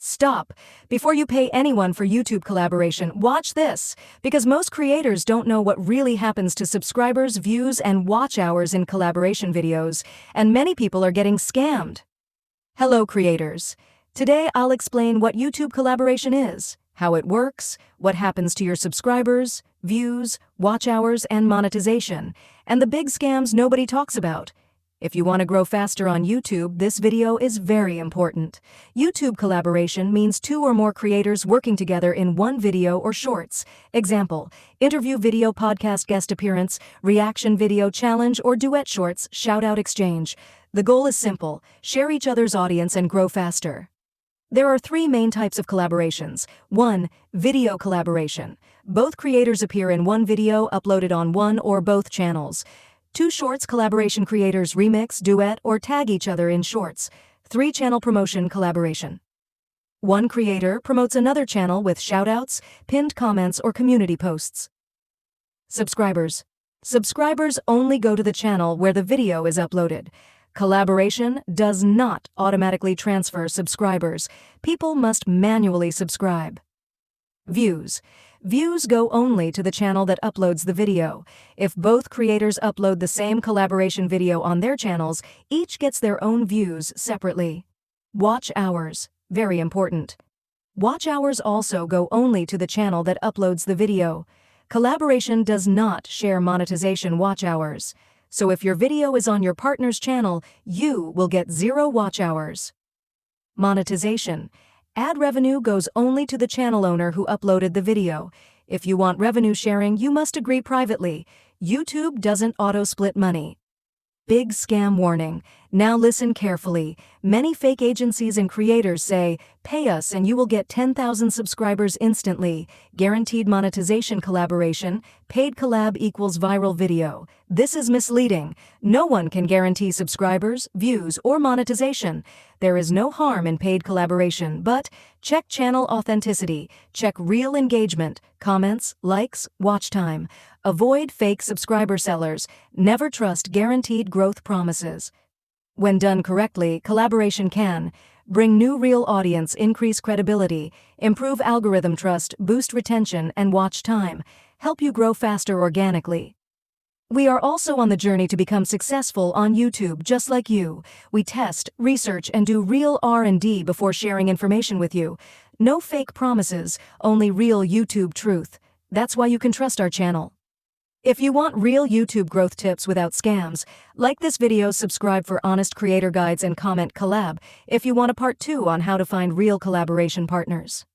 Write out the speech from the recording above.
Stop. Before you pay anyone for YouTube collaboration, watch this, because most creators don't know what really happens to subscribers, views, and watch hours in collaboration videos, and many people are getting scammed. Hello, creators. Today I'll explain what YouTube collaboration is, how it works, what happens to your subscribers, views, watch hours, and monetization, and the big scams nobody talks about. If you want to grow faster on YouTube, this video is very important. YouTube collaboration means 2 or more creators working together in one video or shorts. Example, interview video, podcast guest appearance, reaction video challenge, or duet shorts, shout-out exchange. The goal is simple: share each other's audience and grow faster. There are 3 main types of collaborations. 1. Video collaboration. Both creators appear in one video uploaded on one or both channels. 2 shorts collaboration, creators remix, duet, or tag each other in shorts. 3 channel promotion collaboration. 1 creator promotes another channel with shoutouts, pinned comments, or community posts. Subscribers. Subscribers only go to the channel where the video is uploaded. Collaboration does not automatically transfer subscribers. People must manually subscribe. Views. Views go only to the channel that uploads the video. If both creators upload the same collaboration video on their channels, each gets their own views separately. Watch hours. Very important. Watch hours also go only to the channel that uploads the video. Collaboration does not share monetization watch hours. So if your video is on your partner's channel, you will get 0 watch hours. Monetization. Ad revenue goes only to the channel owner who uploaded the video. If you want revenue sharing, you must agree privately. YouTube doesn't auto-split money. Big scam warning. Now listen carefully. Many fake agencies and creators say, "Pay us and you will get 10,000 subscribers instantly." Guaranteed monetization collaboration. Paid collab equals viral video. This is misleading. No one can guarantee subscribers, views, or monetization. There is no harm in paid collaboration, but check channel authenticity. Check real engagement, comments, likes, watch time. Avoid fake subscriber sellers. Never trust guaranteed growth promises. When done correctly, collaboration can bring new real audience, increase credibility, improve algorithm trust, boost retention and watch time, help you grow faster organically. We are also on the journey to become successful on YouTube just like you. We test, research, and do real R&D before sharing information with you. No fake promises, only real YouTube truth. That's why you can trust our channel. If you want real YouTube growth tips without scams, like this video, subscribe for honest creator guides, and comment collab if you want a part 2 on how to find real collaboration partners.